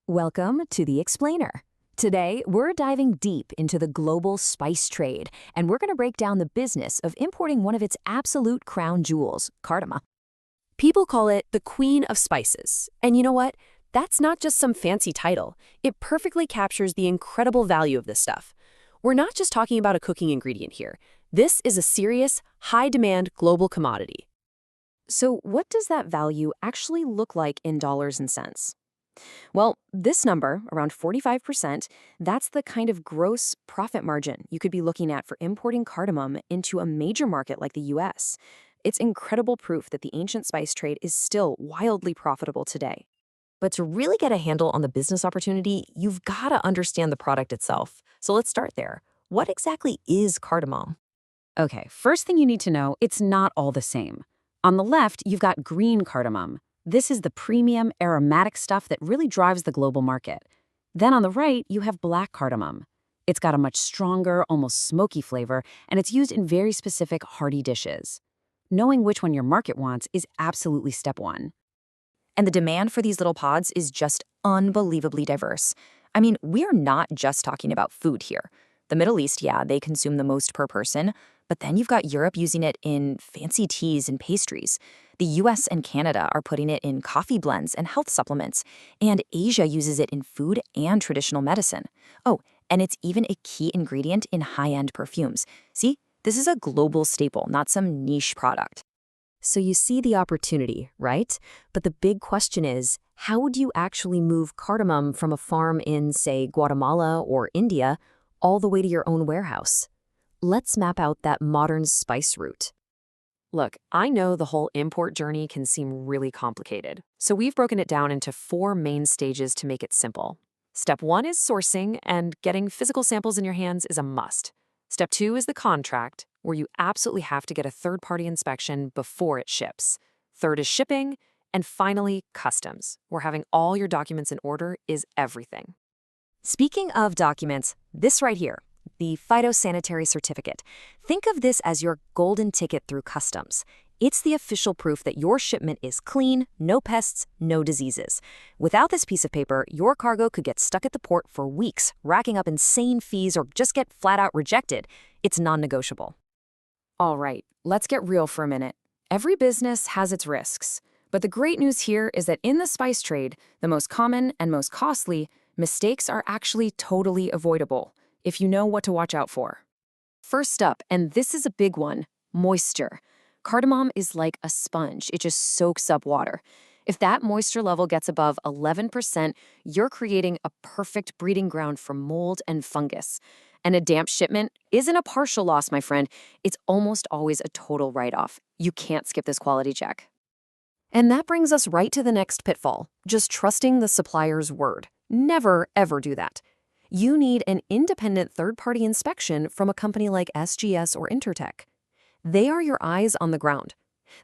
Welcome to The Explainer. Today, we're diving deep into the global spice trade, and we're going to break down the business of importing one of its absolute crown jewels, cardamom. People call it the Queen of Spices. And you know what? That's not just some fancy title. It perfectly captures the incredible value of this stuff. We're not just talking about a cooking ingredient here. This is a serious, high-demand global commodity. So what does that value actually look like in dollars and cents? Well, this number, around 45%, that's the kind of gross profit margin you could be looking at for importing cardamom into a major market like the US. It's incredible proof that the ancient spice trade is still wildly profitable today. But to really get a handle on the business opportunity, you've got to understand the product itself. So let's start there. What exactly is cardamom? Okay, first thing you need to know, it's not all the same. On the left, you've got green cardamom. This is the premium aromatic stuff that really drives the global market. Then on the right, you have black cardamom. It's got a much stronger, almost smoky flavor, and it's used in very specific hearty dishes. Knowing which one your market wants is absolutely step one. And the demand for these little pods is just unbelievably diverse. I mean, we are not just talking about food here. The Middle East, yeah, they consume the most per person, but then you've got Europe using it in fancy teas and pastries. The US and Canada are putting it in coffee blends and health supplements, and Asia uses it in food and traditional medicine. Oh, and it's even a key ingredient in high-end perfumes. See, this is a global staple, not some niche product. So you see the opportunity, right? But the big question is, how would you actually move cardamom from a farm in, say, Guatemala or India all the way to your own warehouse? Let's map out that modern spice route. Look, I know the whole import journey can seem really complicated, so we've broken it down into 4 main stages to make it simple. Step 1 is sourcing, and getting physical samples in your hands is a must. Step 2 is the contract, where you absolutely have to get a third-party inspection before it ships. Third is shipping, and finally, customs, where having all your documents in order is everything. Speaking of documents, this right here, the phytosanitary certificate. Think of this as your golden ticket through customs. It's the official proof that your shipment is clean, no pests, no diseases. Without this piece of paper, your cargo could get stuck at the port for weeks, racking up insane fees or just get flat out rejected. It's non-negotiable. All right, let's get real for a minute. Every business has its risks. But the great news here is that in the spice trade, the most common and most costly, mistakes are actually totally avoidable if you know what to watch out for. First up, and this is a big one, moisture. Cardamom is like a sponge. It just soaks up water. If that moisture level gets above 11%, you're creating a perfect breeding ground for mold and fungus. And a damp shipment isn't a partial loss, my friend. It's almost always a total write-off. You can't skip this quality check. And that brings us right to the next pitfall, just trusting the supplier's word. Never, ever do that. You need an independent third-party inspection from a company like SGS or Intertech. They are your eyes on the ground.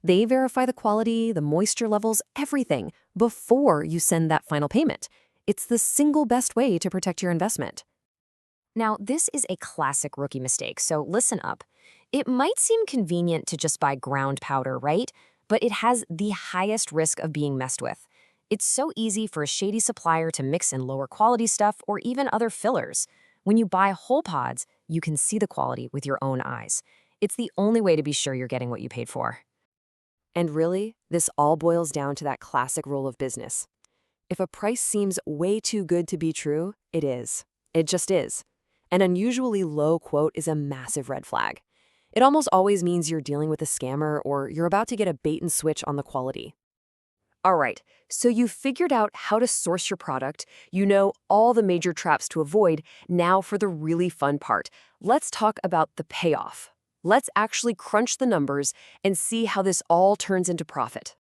They verify the quality, the moisture levels, everything before you send that final payment. It's the single best way to protect your investment. Now, this is a classic rookie mistake, so listen up. It might seem convenient to just buy ground powder, right? But it has the highest risk of being messed with. It's so easy for a shady supplier to mix in lower quality stuff or even other fillers. When you buy whole pods, you can see the quality with your own eyes. It's the only way to be sure you're getting what you paid for. And really, this all boils down to that classic rule of business. If a price seems way too good to be true, it is. It just is. An unusually low quote is a massive red flag. It almost always means you're dealing with a scammer or you're about to get a bait and switch on the quality. All right, so you've figured out how to source your product, you know all the major traps to avoid. Now for the really fun part. Let's talk about the payoff. Let's actually crunch the numbers and see how this all turns into profit.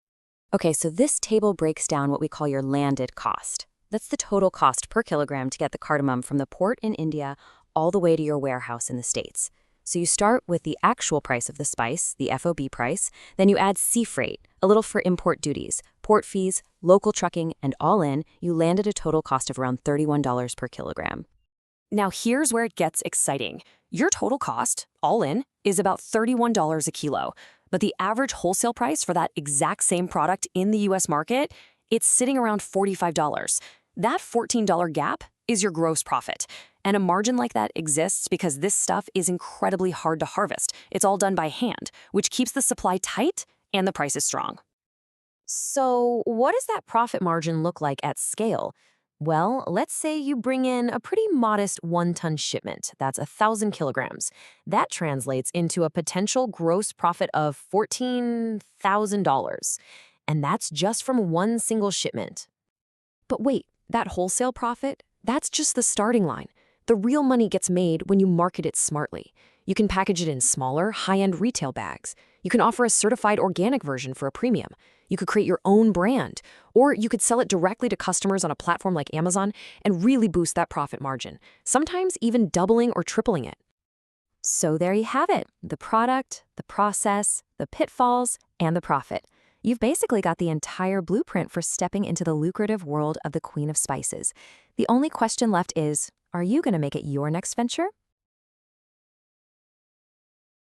Okay, so this table breaks down what we call your landed cost. That's the total cost per kilogram to get the cardamom from the port in India all the way to your warehouse in the States. So you start with the actual price of the spice, the FOB price, then you add sea freight, a little for import duties, port fees, local trucking, and all in, you land at a total cost of around $31 per kilogram. Now here's where it gets exciting. Your total cost, all in, is about $31 a kilo, but the average wholesale price for that exact same product in the US market, it's sitting around $45. That $14 gap is your gross profit. And a margin like that exists because this stuff is incredibly hard to harvest. It's all done by hand, which keeps the supply tight and the prices strong. So what does that profit margin look like at scale? Well, let's say you bring in a pretty modest 1-ton shipment. That's 1,000 kilograms. That translates into a potential gross profit of $14,000. And that's just from one single shipment. But wait, that wholesale profit? That's just the starting line. The real money gets made when you market it smartly. You can package it in smaller, high-end retail bags. You can offer a certified organic version for a premium. You could create your own brand. Or you could sell it directly to customers on a platform like Amazon and really boost that profit margin, sometimes even doubling or tripling it. So there you have it, the product, the process, the pitfalls, and the profit. You've basically got the entire blueprint for stepping into the lucrative world of the Queen of Spices. The only question left is, are you going to make it your next venture?